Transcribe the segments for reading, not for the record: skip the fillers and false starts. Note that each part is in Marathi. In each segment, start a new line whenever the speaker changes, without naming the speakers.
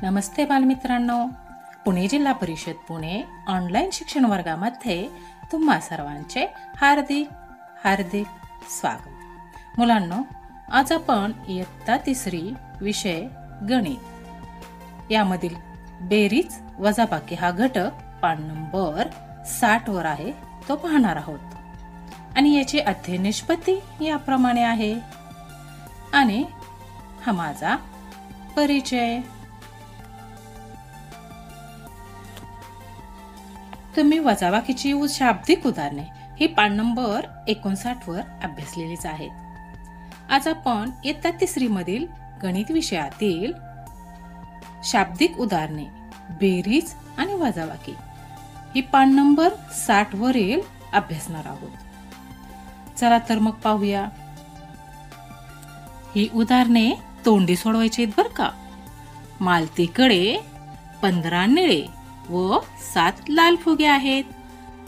नमस्ते बालमित्रांनो, पुणे जिल्हा परिषद पुणे ऑनलाईन शिक्षण वर्गामध्ये तुम्हा सर्वांचे हार्दिक हार्दिक स्वागत। मुलांनो, आज आपण इयत्ता 3री विषय गणित यामधील बेरीज वजाबाकी हा घटक पान नंबर 60 वर आहे तो पाहणार आहोत आणि याची अध्ययन निष्पत्ती याप्रमाणे आहे। आणि हा माझा परिचय। तुम्ही वजाबाकीची शाब्दिक उदाहरणे ही पान नंबर 59 वर अभ्यासलेलीच आहेत। आज आपण इयत्ता 3री मधील गणित विषयातील शाब्दिक उदाहरणे बेरीज आणि वजाबाकी ही पान नंबर 60 वरील अभ्यासणार आहोत। चला तर मग पाहूया। ही उदाहरणे तोंडी सोडवायची आहेत बरं का। मालतीकडे 15 निळे व 7 लाल फुगे आहेत,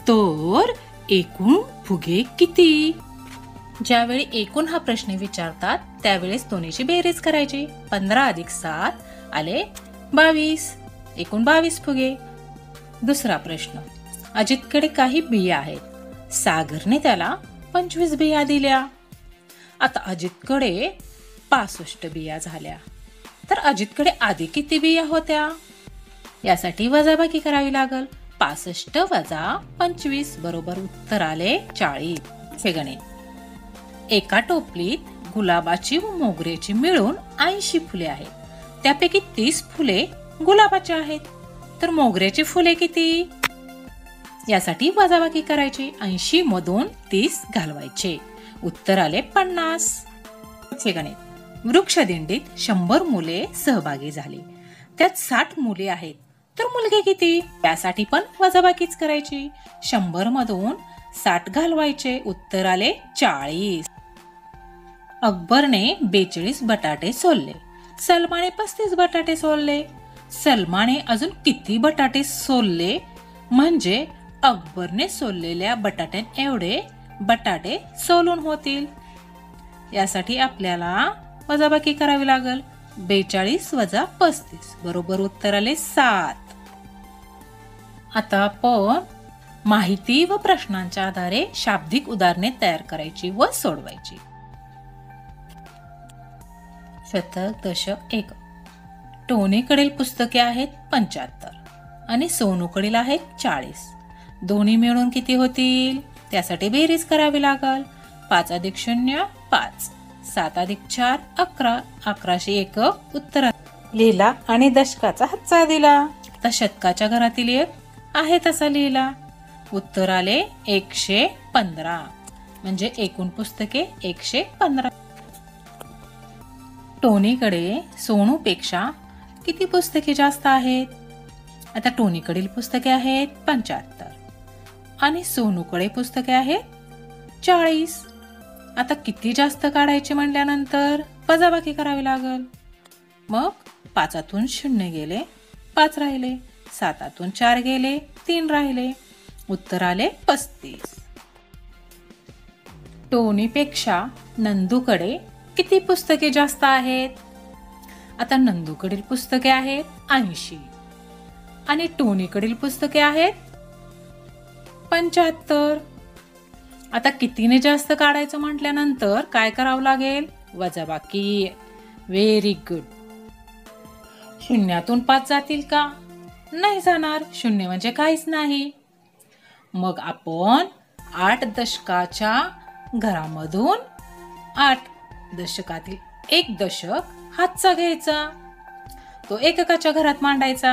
तर एकूण फुगे किती? ज्यावेळी एकूण हा प्रश्न विचारतात त्यावेळेस दोन्हीची बेरीज करायची। 15 + 7 आले 22, एकूण 22 फुगे। दुसरा प्रश्न, अजितकडे काही बिया आहेत, सागरने त्याला 25 बिया दिल्या। आता अजितकडे 65 बिया झाल्या, तर अजितकडे आधी किती बिया होत्या? यासाठी वजाबाकी करावी लागल। 65 - 25 बरोबर उत्तर आले 40। हे गणित। एका टोपलीत गुलाबाची व मोगऱ्याची मिळून 80 फुले आहेत, त्यापैकी 30 फुले गुलाबाची आहेत, तर मोगऱ्याची फुले किती? यासाठी वजाबाकी करायची। 80 मधून 30 घालवायचे, उत्तर आले 50। हे गणित। वृक्षदिंडीत 100 मुले सहभागी झाली, त्यात 60 मुले आहेत, तर मुलगे किती? त्यासाठी पण वजाबाकीच करायची। 100 मधून 60 घालवायचे, उत्तर आले 40। अकबरने 42 बटाटे सोलले, सलमाने 35 बटाटे सोलले। सलमाने अजून किती बटाटे सोलले म्हणजे अकबरने सोललेल्या बटाट्यां एवढे बटाटे सोलून होतील? यासाठी आपल्याला वजाबाकी करावी लागल। 42 - 35 बरोबर उत्तर आले 7। आता आपण माहिती व प्रश्नांच्या आधारे शाब्दिक उदाहरणे तयार करायची व सोडवायची। शतक दशक 1। टोनीकडील पुस्तके आहेत 75 आणि सोनूकडील आहेत 40, दोन्ही मिळून किती होतील? त्यासाठी बेरीज करावी लागल। 5 + 0 5, 7 + 4 11, 1100 एकक उत्तर लिहिला आणि दशकाचा हातचा दिला। आता शतकाच्या घरातील एक आहे तसा लिहिला, उत्तर आले 115, म्हणजे एकूण पुस्तके 115। टोनीकडे सोनूपेक्षा किती पुस्तके जास्त आहेत? आता टोनीकडील पुस्तके आहेत 75 आणि सोनूकडे पुस्तके आहेत 40। आता किती जास्त काढायचे म्हटल्यानंतर वजाबाकी करावी लागल। मग 5तून 0 गेले 5 राहिले, 7तून 4 गेले 3 राहिले, उत्तर आले 35। टोनीपेक्षा नंदूकडे किती पुस्तके जास्त आहेत? आता नंदूकडील पुस्तके आहेत 80 आणि टोनीकडील पुस्तके आहेत 75। आता कितीने जास्त काढायचं म्हटल्यानंतर काय करावं लागेल? वजाबाकी। Very good. 0तून 5 जातील का? नाही जाणार, 0 म्हणजे काहीच नाही। मग आपण 8 दशकाच्या घरामधून 8 दशकातील एक दशक हातचा घ्यायचा, तो एककाच्या घरात मांडायचा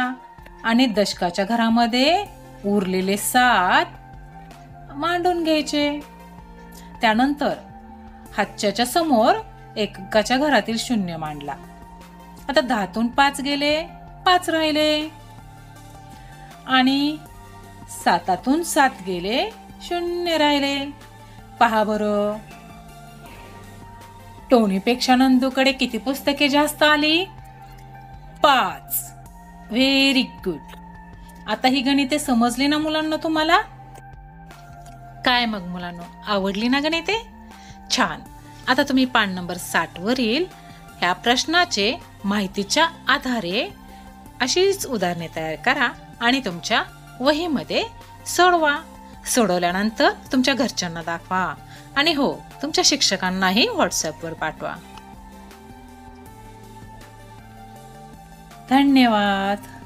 आणि दशकाच्या घरामध्ये उरलेले 7 मांडून घ्यायचे। त्यानंतर हातच्याच्या समोर एककाच्या घरातील 0 मांडला। आता 10तून 5 गेले 5 राहिले आणि 7तून 7 गेले 0 राहिले। पहा बरं, टोनीपेक्षा नंदूकडे किती पुस्तके जास्त आली? 5। Very good. आता ही गणिते समजली ना मुलांना तुम्हाला? काय मग मुलांनो, आवडली ना गणिते? छान। आता तुम्ही पान नंबर 60 वरील ह्या प्रश्नाचे माहितीच्या आधारे अशीच उदाहरणे तयार करा आणि तुमच्या वहीमध्ये सोडवा. सोडवल्यानंतर तुमच्या घरच्यांना दाखवा आणि हो, तुमच्या शिक्षकांनाही व्हॉट्सअपवर पाठवा. धन्यवाद.